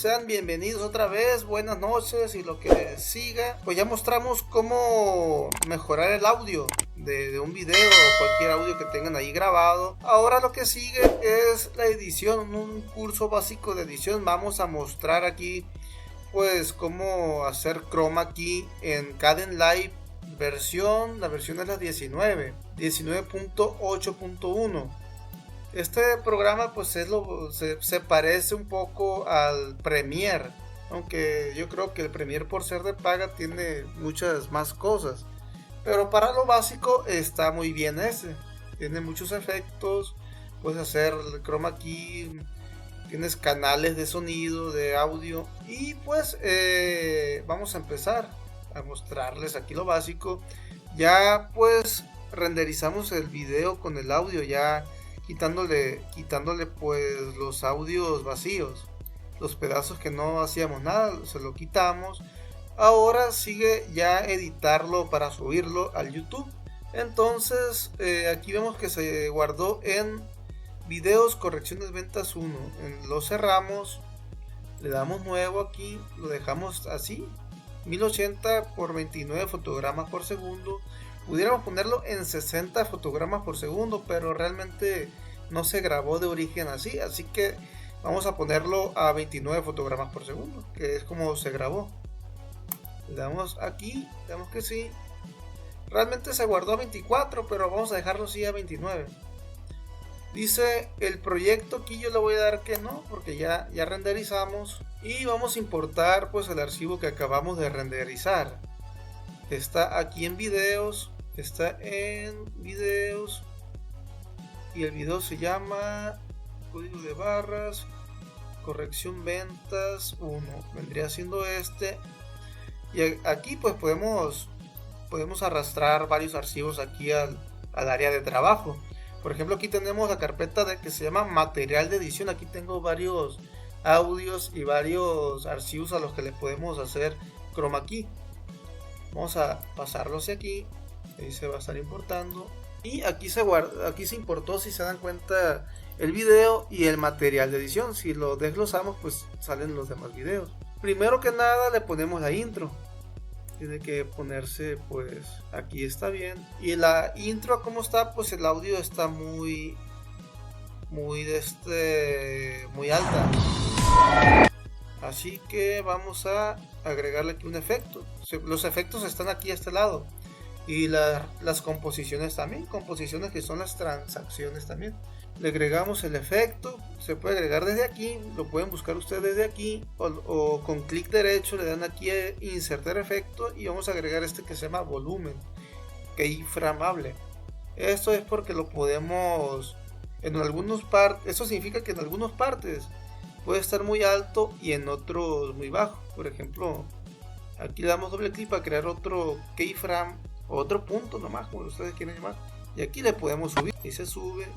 sean bienvenidos otra vez, buenas noches y lo que siga. Pues ya mostramos cómo mejorar el audio de un video o cualquier audio que tengan ahí grabado. Ahora lo que sigue es la edición, un curso básico de edición. Vamos a mostrar aquí pues cómo hacer chroma key en Kdenlive la versión es la 19.8.1. Este programa pues se parece un poco al Premiere, aunque yo creo que el Premiere, por ser de paga, tiene muchas más cosas, pero para lo básico está muy bien. Tiene muchos efectos, puedes hacer el chroma key, tienes canales de sonido, de audio, y pues vamos a empezar a mostrarles aquí lo básico. Ya pues renderizamos el video con el audio, ya quitándole pues los audios vacíos, los pedazos que no hacíamos nada, se lo quitamos. Ahora sigue ya editarlo para subirlo al YouTube. Entonces aquí vemos que se guardó en videos correcciones ventas 1. Lo cerramos, le damos nuevo aquí, lo dejamos así, 1080 por 29 fotogramas por segundo. Pudiéramos ponerlo en 60 fotogramas por segundo, pero realmente no se grabó de origen así que vamos a ponerlo a 29 fotogramas por segundo, que es como se grabó. Le damos aquí, le damos que sí. Realmente se guardó a 24, pero vamos a dejarlo así a 29. Dice el proyecto, aquí yo le voy a dar que no, porque ya renderizamos, y vamos a importar pues el archivo que acabamos de renderizar. Está aquí en videos, y el video se llama código de barras corrección ventas 1, vendría siendo este. Y aquí pues podemos arrastrar varios archivos aquí al área de trabajo. Por ejemplo, aquí tenemos la carpeta que se llama material de edición. Aquí tengo varios audios y varios archivos a los que le podemos hacer chroma key. Vamos a pasarlo hacia aquí. Ahí se va a estar importando. Y aquí se importó, si se dan cuenta, el video y el material de edición. Si lo desglosamos, pues salen los demás videos. Primero que nada le ponemos la intro. Tiene que ponerse, pues aquí está bien. Y la intro, ¿cómo está? Pues el audio está muy alta. Así que vamos a agregarle aquí un efecto. Los efectos están aquí a este lado. Y las composiciones también. Composiciones que son las transacciones también. Le agregamos el efecto. Se puede agregar desde aquí. Lo pueden buscar ustedes desde aquí. O con clic derecho le dan aquí a insertar efecto. Y vamos a agregar este que se llama volumen. Keyframeable. Esto es porque lo podemos... Eso significa que en algunas partes puede estar muy alto y en otros muy bajo. Por ejemplo, aquí le damos doble clic para crear otro keyframe, o otro punto nomás, como ustedes quieren llamar, y aquí le podemos subir, y se sube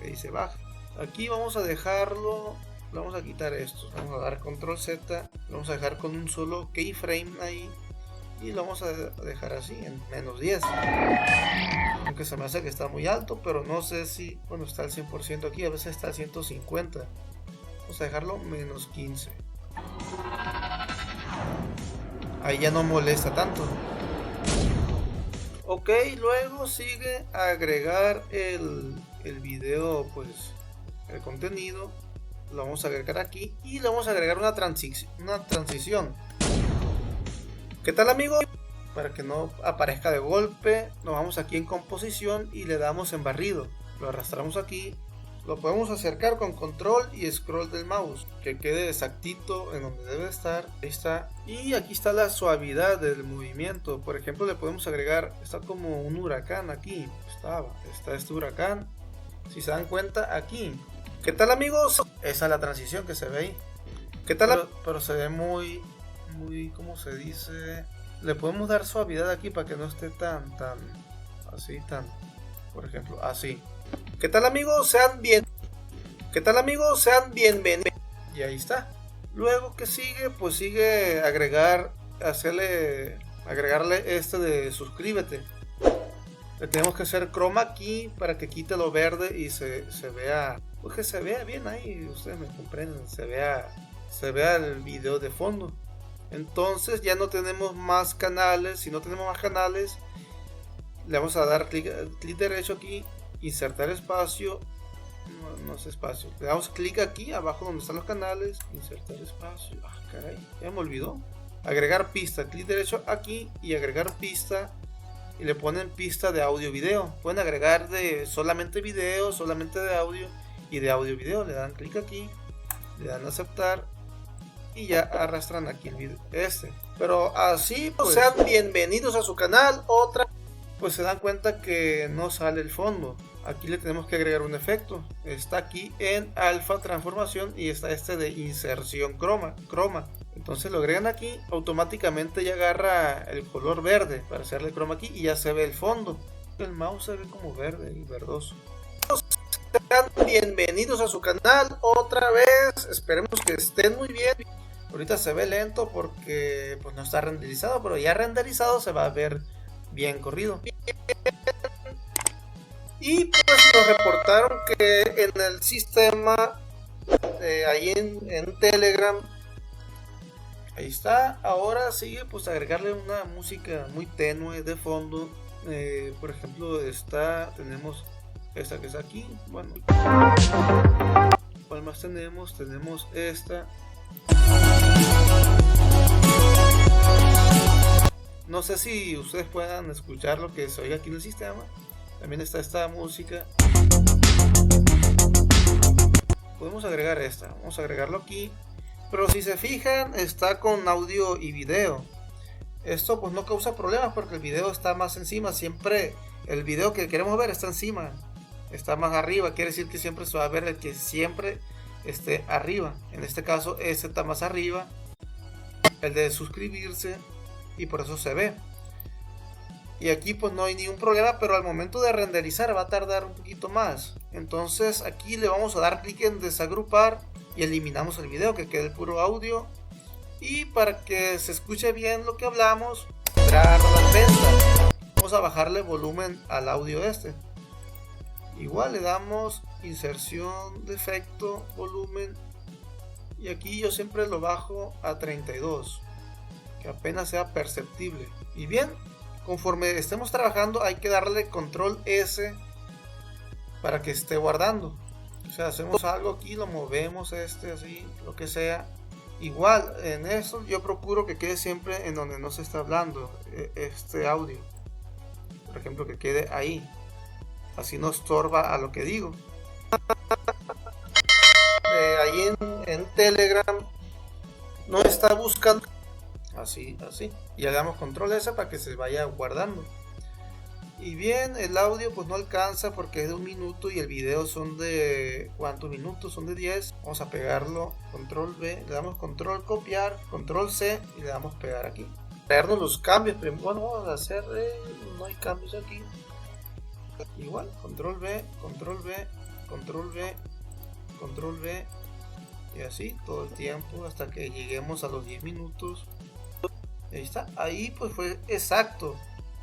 y se baja. Aquí vamos a dejarlo, vamos a quitar esto, vamos a dar control Z, lo vamos a dejar con un solo keyframe ahí, y lo vamos a dejar así en menos 10, aunque se me hace que está muy alto, pero no sé si, bueno, está al 100% aquí, a veces está al 150. Vamos a dejarlo menos 15. Ahí ya no molesta tanto. Ok, luego sigue agregar el video, pues el contenido. Lo vamos a agregar aquí y le vamos a agregar una transición. ¿Qué tal, amigos? Para que no aparezca de golpe, nos vamos aquí en composición y le damos en barrido. Lo arrastramos aquí. Lo podemos acercar con control y scroll del mouse, que quede exactito en donde debe estar. Ahí está. Y aquí está la suavidad del movimiento. Por ejemplo, le podemos agregar, está como un huracán aquí. Está este huracán. Si se dan cuenta, aquí. ¿Qué tal, amigos? Esa es la transición que se ve ahí. ¿Qué tal? Pero se ve muy, ¿cómo se dice? Le podemos dar suavidad aquí para que no esté tan, así, por ejemplo, así. ¿Qué tal, amigos? Sean bienvenidos. Y ahí está. Luego que sigue, pues sigue agregarle este de suscríbete. Le tenemos que hacer chroma key para que quite lo verde y se vea, pues que se vea bien ahí, ustedes me comprenden, se vea se vea el video de fondo. Entonces ya no tenemos más canales. Si no tenemos más canales, le vamos a dar clic derecho aquí, insertar espacio. No es espacio. Le damos clic aquí abajo donde están los canales, insertar espacio. Ah, caray, ya me olvidó. Agregar pista, clic derecho aquí y agregar pista. Y le ponen pista de audio video. Pueden agregar de solamente video, solamente de audio y de audio video. Le dan clic aquí, le dan aceptar y ya arrastran aquí el video pero así pues sean bienvenidos a su canal. Otra, pues se dan cuenta que no sale el fondo. Aquí le tenemos que agregar un efecto. Está aquí en alfa transformación y está este de inserción croma. Entonces lo agregan aquí, automáticamente ya agarra el color verde para hacerle croma aquí y ya se ve el fondo. El mouse se ve como verde y verdoso. Sean bienvenidos a su canal otra vez. Esperemos que estén muy bien. Ahorita se ve lento porque pues no está renderizado, pero ya renderizado se va a ver bien corrido. Y pues nos reportaron que en el sistema, ahí en Telegram, ahí está. Ahora sigue pues agregarle una música muy tenue de fondo. Por ejemplo, tenemos esta que está aquí. Bueno, ¿cuál más tenemos? Tenemos esta. No sé si ustedes puedan escuchar lo que se oye aquí en el sistema. También está esta música. Podemos agregar esta. Vamos a agregarlo aquí. Pero si se fijan, está con audio y video. Esto pues no causa problemas porque el video está más encima. Siempre el video que queremos ver está encima. Está más arriba. Quiere decir que siempre se va a ver el que siempre esté arriba. En este caso este está más arriba. El de suscribirse. Y por eso se ve. Y aquí pues no hay ningún problema, pero al momento de renderizar va a tardar un poquito más. Entonces aquí le vamos a dar clic en desagrupar y eliminamos el video, que quede el puro audio. Y para que se escuche bien lo que hablamos, vamos a bajarle volumen al audio Igual le damos inserción de efecto, volumen. Y aquí yo siempre lo bajo a 32, que apenas sea perceptible. Y bien, conforme estemos trabajando hay que darle control S para que esté guardando. O sea, hacemos algo aquí, lo movemos así, lo que sea. Igual en eso yo procuro que quede siempre en donde no se está hablando este audio. Por ejemplo, que quede ahí. Así no estorba a lo que digo. Ahí en Telegram no está buscando. Así. Y le damos control S para que se vaya guardando. Y bien, el audio pues no alcanza porque es de 1 minuto y el video son de... ¿cuántos minutos? Son de 10. Vamos a pegarlo, control V, le damos control copiar, control C y le damos pegar aquí. Pegarnos los cambios, pero bueno, vamos a hacer... no hay cambios aquí. Igual, control V, control V, control V, control V. Y así todo el tiempo hasta que lleguemos a los 10 minutos. Ahí está, ahí pues fue exacto.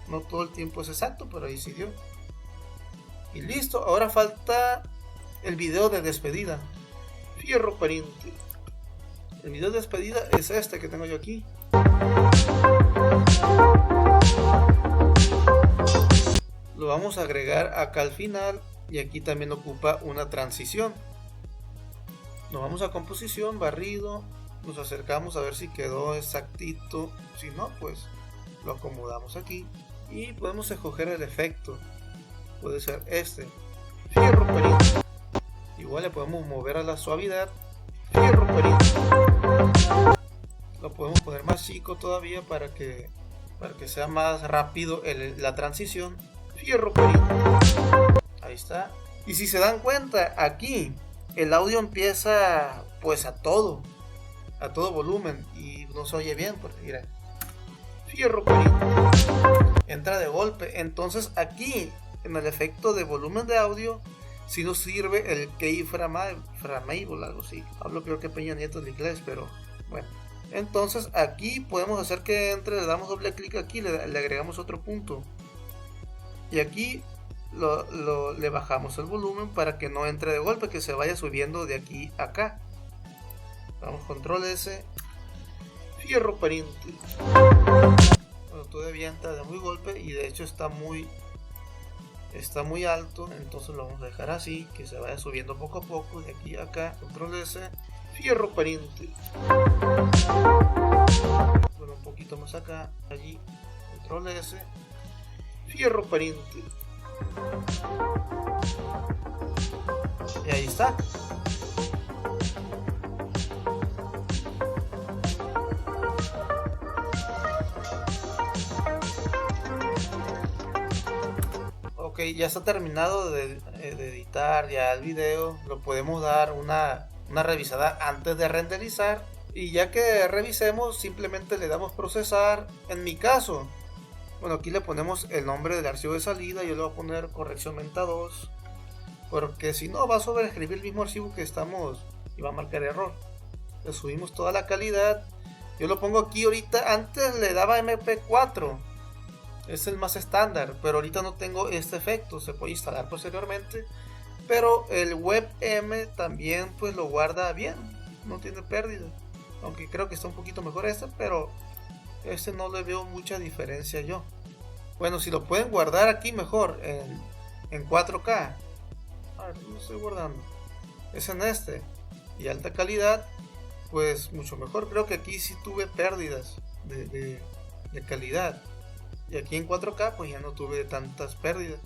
No todo el tiempo es exacto, pero ahí sí dio. Y listo, ahora falta el video de despedida. Fierro pariente. El video de despedida es este que tengo yo aquí. Lo vamos a agregar acá al final y aquí también ocupa una transición. Nos vamos a composición, barrido, nos acercamos a ver si quedó exactito. Si no, pues lo acomodamos aquí y podemos escoger el efecto. Puede ser este, fierro pariente. Igual le podemos mover a la suavidad, fierro pariente. Lo podemos poner más chico todavía para que sea más rápido la transición, fierro pariente. Ahí está. Y si se dan cuenta, aquí el audio empieza pues a todo volumen y no se oye bien porque mira, fierro pariente, entra de golpe. Entonces aquí en el efecto de volumen de audio si nos sirve el keyframeable, algo así. Hablo peor que Peña Nieto en inglés, pero bueno. Entonces aquí podemos hacer que entre, le damos doble clic aquí, le agregamos otro punto y aquí le bajamos el volumen para que no entre de golpe, que se vaya subiendo de aquí a acá. Vamos, control S, fierro pariente. Bueno, todavía entra de muy golpe y de hecho está muy alto, entonces lo vamos a dejar así, que se vaya subiendo poco a poco, de aquí a acá, control S, fierro pariente. Bueno, un poquito más acá, allí, control S, fierro pariente. Y ahí está. Ok, ya está terminado de editar ya el video. Lo podemos dar una revisada antes de renderizar. Y ya que revisemos, simplemente le damos procesar. En mi caso, bueno, aquí le ponemos el nombre del archivo de salida. Yo le voy a poner corrección menta 2. Porque si no, va a sobreescribir el mismo archivo que estamos y va a marcar error. Le subimos toda la calidad. Yo lo pongo aquí ahorita. Antes le daba MP4. Es el más estándar, pero ahorita no tengo este efecto, se puede instalar posteriormente, pero el WebM también pues lo guarda bien, no tiene pérdida, aunque creo que está un poquito mejor este, pero este no le veo mucha diferencia yo. Bueno, si lo pueden guardar aquí mejor en 4K, a ver, lo estoy guardando, es en este y alta calidad, pues mucho mejor. Creo que aquí sí tuve pérdidas de calidad. Y aquí en 4K pues ya no tuve tantas pérdidas.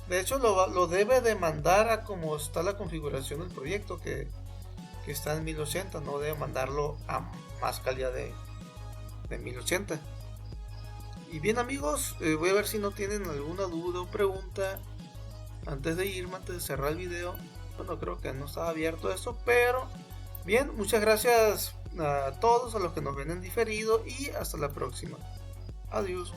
De hecho lo debe de mandar a como está la configuración del proyecto, que está en 1080. No debe mandarlo a más calidad de 1080. Y bien amigos, voy a ver si no tienen alguna duda o pregunta antes de irme, antes de cerrar el video. Bueno, creo que no estaba abierto eso, pero bien, muchas gracias a todos, a los que nos ven en diferido, y hasta la próxima. Adiós.